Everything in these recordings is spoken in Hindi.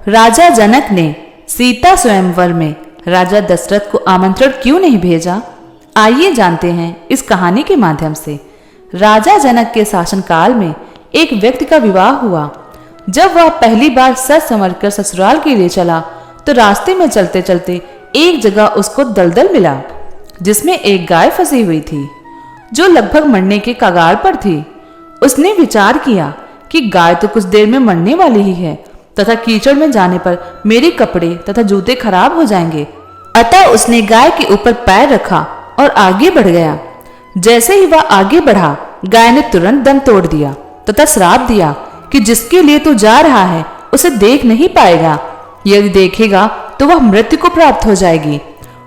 राजा जनक ने सीता स्वयंवर में राजा दशरथ को आमंत्रण क्यों नहीं भेजा? आइए जानते हैं इस कहानी के माध्यम से। राजा जनक के शासनकाल में एक व्यक्ति का विवाह हुआ। जब वह पहली बार सज संवर कर ससुराल के लिए चला तो रास्ते में चलते चलते एक जगह उसको दलदल मिला जिसमें एक गाय फंसी हुई थी जो लगभग मरने के कगार पर थी। उसने विचार किया कि गाय तो कुछ देर में मरने वाली ही है तथा कीचड़ में जाने पर मेरे कपड़े तथा जूते खराब हो जाएंगे। अतः उसने गाय के ऊपर पैर रखा और आगे बढ़ गया। जैसे ही वह आगे बढ़ा, गाय ने तुरंत दम तोड़ दिया तथा श्राप दिया कि जिसके लिए तू जा रहा है उसे देख नहीं पाएगा। यदि देखेगा तो वह मृत्यु को प्राप्त हो जाएगी।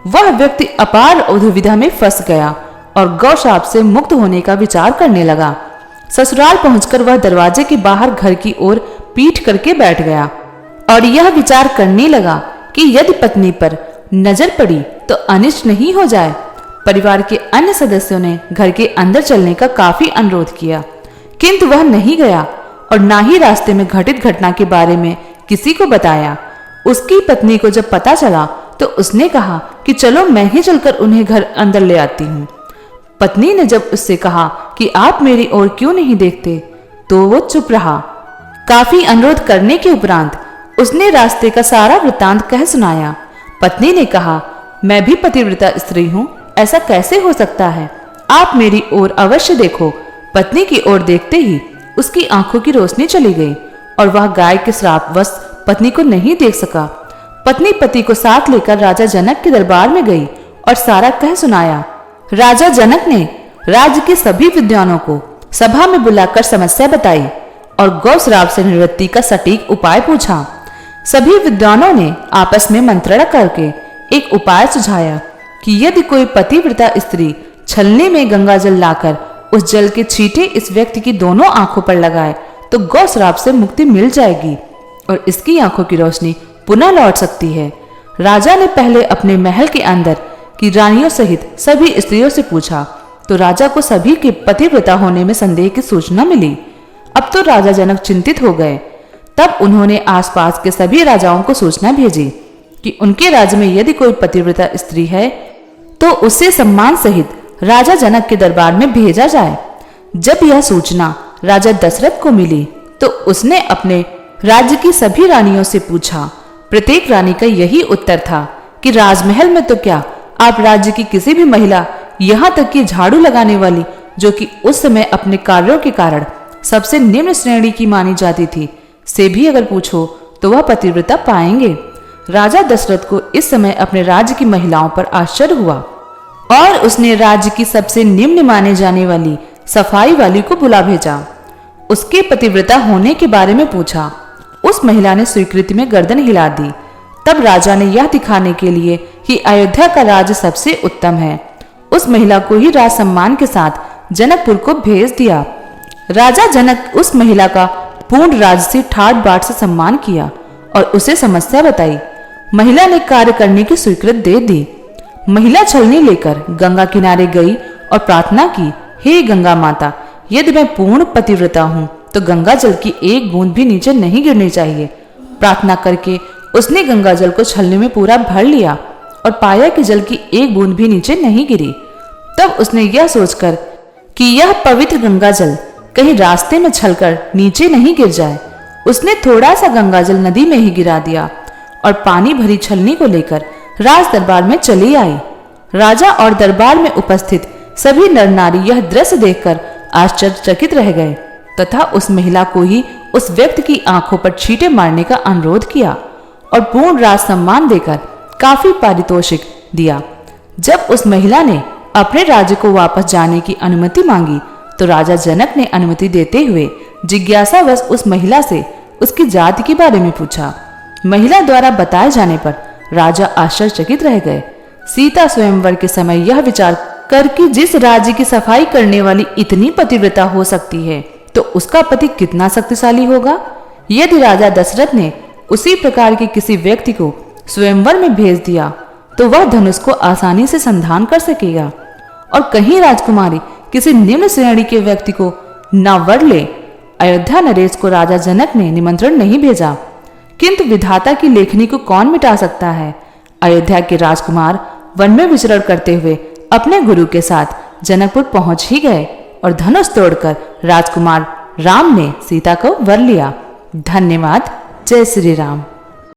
वह व्यक्ति अपार दुविधा में फंस गया और गौ शाप से मुक्त होने का विचार करने लगा। ससुराल पहुंचकर वह दरवाजे के बाहर घर की ओर पीठ करके बैठ गया और यह विचार करने लगा कि यदि पत्नी पर नजर पड़ी तो अनिष्ट नहीं हो जाए। परिवार के अन्य सदस्यों ने घर के अंदर चलने का काफी अनुरोध किया, किंतु वह नहीं गया और ना ही रास्ते में घटित घटना के बारे में किसी को बताया। उसकी पत्नी को जब पता चला तो उसने कहा कि चलो मैं ही चलकर उन्हें घर अंदर ले आती हूँ। पत्नी ने जब उससे कहा कि आप मेरी ओर क्यों नहीं देखते, तो वो चुप रहा। काफी अनुरोध करने के उपरांत उसने रास्ते का सारा वृत्तांत कह सुनाया। पत्नी ने कहा, मैं भी पतिव्रता स्त्री हूँ, ऐसा कैसे हो सकता है? आप मेरी ओर अवश्य देखो। पत्नी की ओर देखते ही उसकी आंखों की रोशनी चली गई और वह गाय के श्रापवश पत्नी को नहीं देख सका। पत्नी पति को साथ लेकर राजा जनक के दरबार में गई और सारा कह सुनाया। राजा जनक ने राज्य के सभी विद्वानों को सभा में बुलाकर समस्या बताई और गौ श्राप से निवृत्ति का सटीक उपाय पूछा। सभी विद्वानों ने आपस में मंत्रणा करके एक उपाय सुझाया कि यदि कोई पतिव्रता स्त्री छलने में गंगा जल लाकर उस जल के छींटे इस व्यक्ति की दोनों आंखों पर लगाए तो गौ श्राप से मुक्ति मिल जाएगी और इसकी आंखों की रोशनी पुनः लौट सकती है। राजा ने पहले अपने महल के अंदर की रानियों सहित सभी स्त्रियों से पूछा तो राजा को सभी के पतिव्रता होने में संदेह की सूचना मिली। अब तो राजा जनक चिंतित हो गए। तब उन्होंने आसपास के सभी राजाओं को सूचना भेजी कि उनके राज्य में यदि कोई पतिव्रता स्त्री है तो उसे सम्मान सहित राजा जनक के दरबार में भेजा जाए। जब यह सूचना राजा दशरथ को मिली तो उसने अपने राज्य की सभी रानियों से पूछा। प्रत्येक रानी का यही उत्तर था कि राजमहल में तो क्या, आप राज्य की किसी भी महिला, यहाँ तक कि झाड़ू लगाने वाली, जो कि उस समय अपने कार्यों के कारण सबसे निम्न श्रेणी की मानी जाती थी, से भी अगर पूछो तो वह पतिव्रता पाएंगे। राजा दशरथ को इस समय अपने राज्य की महिलाओं पर आश्चर्य हुआ और उसने राज्य की सबसे निम्न माने जाने वाली सफाई वाली को बुला भेजा। उसके पतिव्रता होने के बारे में पूछा। उस महिला ने स्वीकृति में गर्दन हिला दी। तब राजा ने यह दिखाने के लिए कि अयोध्या का राज्य सबसे उत्तम है, उस महिला को ही राज सम्मान के साथ जनकपुर को भेज दिया। राजा जनक उस महिला का पूर्ण राजसी ठाट बाट से सम्मान किया और उसे समस्या बताई। महिला ने कार्य करने की स्वीकृति दे दी। महिला छलनी लेकर गंगा किनारे गई और प्रार्थना की, हे गंगा माता, यदि मैं पूर्ण पतिव्रता हूँ तो गंगा जल की एक बूंद भी नीचे नहीं गिरनी चाहिए। प्रार्थना करके उसने गंगा जल को छलनी में पूरा भर लिया और पाया कि जल की एक बूंद भी नीचे नहीं गिरी। तब उसने यह सोचकर कि यह पवित्र गंगा जल कहीं रास्ते में छलकर नीचे नहीं गिर जाए, उसने थोड़ा सा गंगा जल नदी में ही गिरा दिया और पानी भरी छलनी को लेकर राज दरबार में चली आई। राजा और दरबार में उपस्थित सभी नर नारी यह दृश्य देखकर आश्चर्यचकित रह गए तथा उस महिला को ही उस व्यक्ति की आंखों पर छींटे मारने का अनुरोध किया और पूर्ण राज सम्मान देकर काफी पारितोषिक दिया। जब उस महिला ने अपने राज्य को वापस जाने की अनुमति मांगी तो राजा जनक ने अनुमति देते हुए जिज्ञासावश उस महिला से उसकी जाति के बारे में पूछा। महिला द्वारा बताए जाने पर राजा आश्चर्यचकित रह गए। सीता स्वयंवर के समय यह विचार कर कि जिस राज्य की सफाई करने वाली इतनी पतिव्रता हो सकती है तो उसका पति कितना शक्तिशाली होगा। यदि राजा दशरथ ने उसी प्रकार के किसी व्यक्ति को स्वयंवर में भेज दिया तो वह धनुष को आसानी से संधान कर सकेगा और कहीं राजकुमारी किसी निम्न श्रेणी के व्यक्ति को न वर ले। अयोध्या नरेश को राजा जनक ने निमंत्रण नहीं भेजा, किंतु विधाता की लेखनी को कौन मिटा सकता है। अयोध्या के राजकुमार वन में विचरण करते हुए अपने गुरु के साथ जनकपुर पहुंच ही गए और धनुष तोड़कर राजकुमार राम ने सीता को वर लिया। धन्यवाद। जय श्री राम।